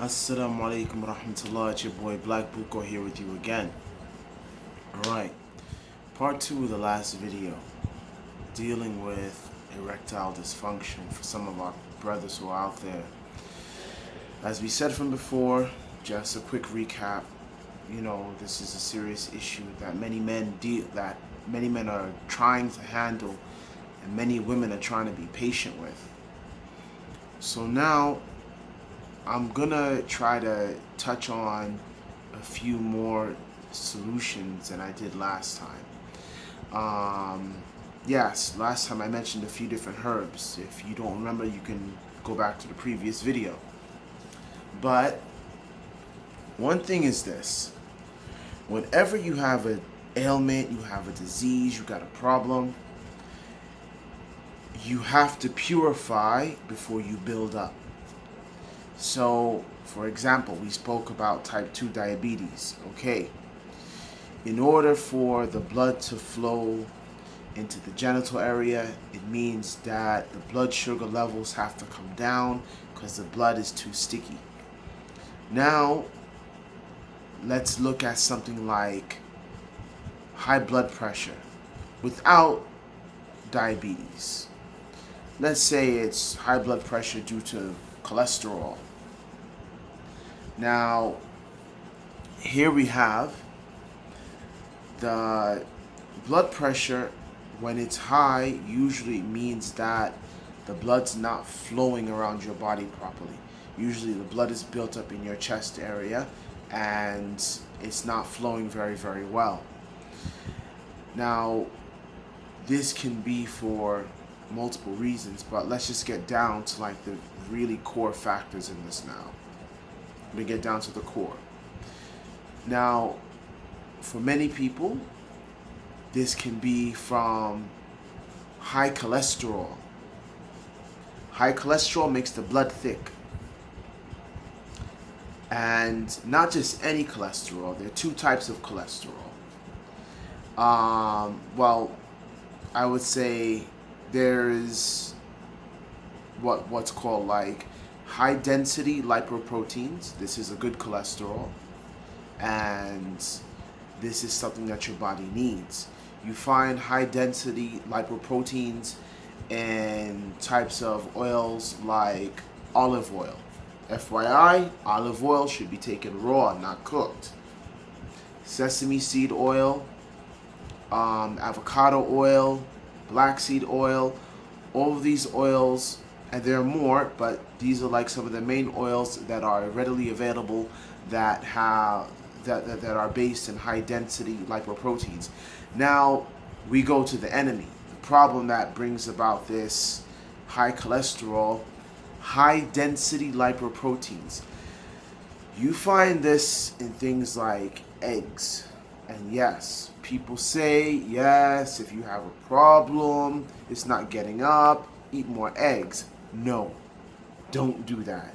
Assalamu alaikum wa rahmatullah. It's your boy Black Buko here with you again. Alright, part 2 of the last video, dealing with erectile dysfunction for some of our brothers who are out there. As we said from before, just a quick recap, this is a serious issue that many men are trying to handle and many women are trying to be patient with. So now I'm gonna try to touch on a few more solutions than I did last time. Yes, last time I mentioned a few different herbs. If you don't remember, you can go back to the previous video. But one thing is this: whenever you have an ailment, you have a disease, you got a problem, you have to purify before you build up. So, for example, we spoke about type 2 diabetes. Okay, in order for the blood to flow into the genital area, it means that the blood sugar levels have to come down because the blood is too sticky. Now, let's look at something like high blood pressure without diabetes. Let's say it's high blood pressure due to cholesterol. Now, here we have the blood pressure. When it's high, usually means that the blood's not flowing around your body properly. Usually the blood is built up in your chest area and it's not flowing very, very well. Now, this can be for multiple reasons, but let's just get down to like the really core factors in this now. We get down to the core. Now, for many people, this can be from high cholesterol. High cholesterol makes the blood thick. And not just any cholesterol. There are two types of cholesterol. Well, I would say there's what's called like high density lipoproteins. This is a good cholesterol, and this is something that your body needs. You find high density lipoproteins in types of oils like olive oil. FYI, olive oil should be taken raw, not cooked. Sesame seed oil, avocado oil, black seed oil, all of these oils, and there are more, but these are like some of the main oils that are readily available that are based in high density lipoproteins. Now we go to the enemy, the problem that brings about this high cholesterol, high density lipoproteins. You find this in things like eggs. And yes, people say, yes, if you have a problem, it's not getting up, eat more eggs. No, don't do that.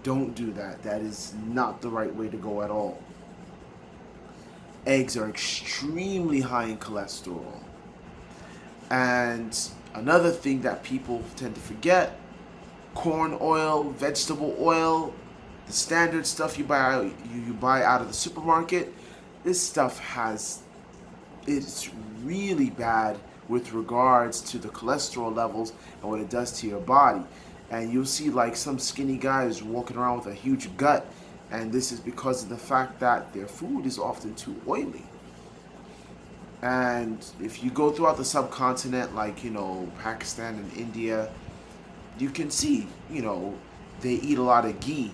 Don't do that. That is not the right way to go at all. Eggs are extremely high in cholesterol. And another thing that people tend to forget, corn oil, vegetable oil, the standard stuff you buy out of the supermarket, this stuff it's really bad with regards to the cholesterol levels and what it does to your body. And you'll see like some skinny guys walking around with a huge gut, and this is because of the fact that their food is often too oily. And if you go throughout the subcontinent, like, Pakistan and India, you can see, they eat a lot of ghee.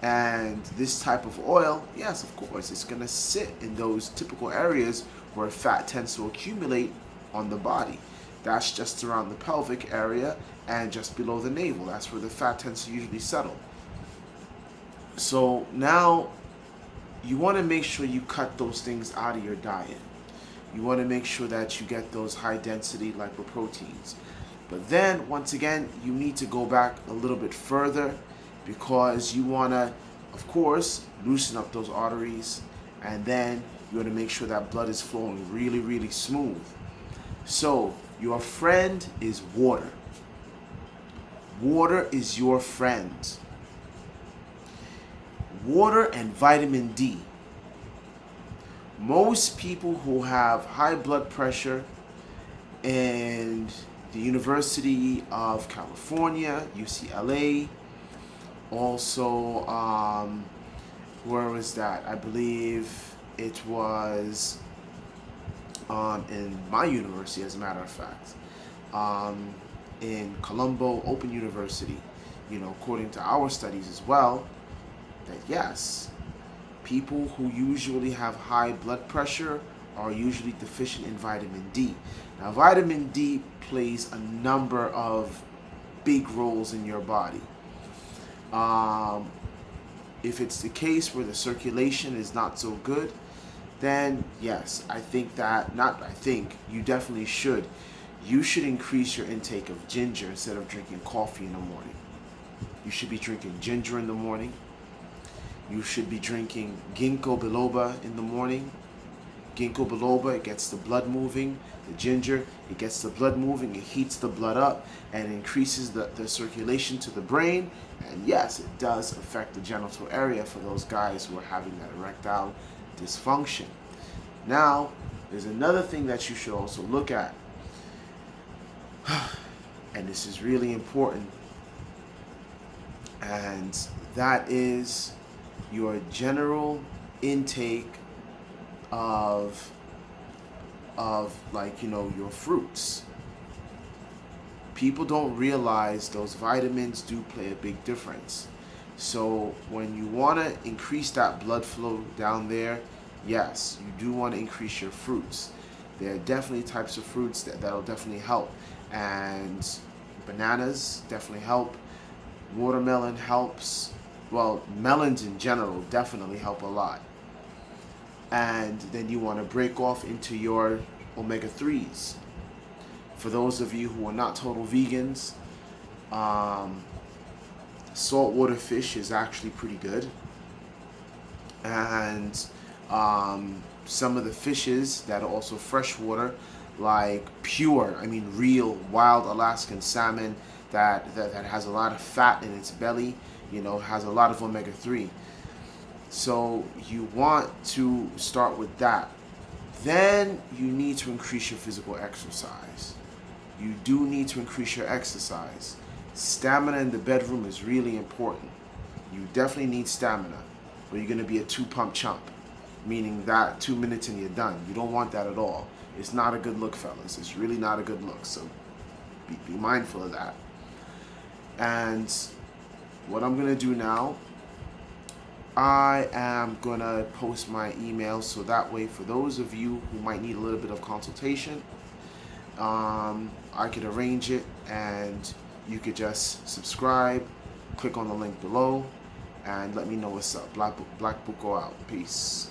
And this type of oil, yes, of course, it's going to sit in those typical areas where fat tends to accumulate on the body. That's just around the pelvic area and just below the navel. That's where the fat tends to usually settle. So now you want to make sure you cut those things out of your diet. You want to make sure that you get those high density lipoproteins. But then, once again, you need to go back a little bit further, because you want to, of course, loosen up those arteries, and then you want to make sure that blood is flowing really, really smooth. So, your friend is water. Water is your friend. Water and vitamin D. Most people who have high blood pressure and the University of California, UCLA, also, where was that? I believe it was in my university, as a matter of fact, in Colombo Open University, according to our studies as well, that yes, people who usually have high blood pressure are usually deficient in vitamin D. Now, vitamin D plays a number of big roles in your body. If it's the case where the circulation is not so good, then yes, you definitely should. You should increase your intake of ginger instead of drinking coffee in the morning. You should be drinking ginger in the morning. You should be drinking ginkgo biloba in the morning. Ginkgo biloba, it gets the blood moving. The ginger, it gets the blood moving, it heats the blood up and increases the circulation to the brain. And yes, it does affect the genital area for those guys who are having that erectile dysfunction. Now, there's another thing that you should also look at. And this is really important. And that is your general intake of your fruits. People don't realize those vitamins do play a big difference. So when you want to increase that blood flow down there, yes, you do want to increase your fruits. There are definitely types of fruits that'll definitely help. And bananas definitely help. Watermelon helps. Well, melons in general definitely help a lot. And then you want to break off into your omega-3s. For those of you who are not total vegans, saltwater fish is actually pretty good. And some of the fishes that are also freshwater, like real wild Alaskan salmon that has a lot of fat in its belly, has a lot of omega-3. So you want to start with that. Then you need to increase your physical exercise. You do need to increase your exercise. Stamina in the bedroom is really important. You definitely need stamina, or you're going to be a two-pump chump, meaning that 2 minutes and you're done. You don't want that at all. It's not a good look, fellas. It's really not a good look, so be mindful of that. And what I'm going to do now, I am going to post my email, so that way for those of you who might need a little bit of consultation, I could arrange it and you could just subscribe, click on the link below, and let me know what's up. Black Book go out. Peace.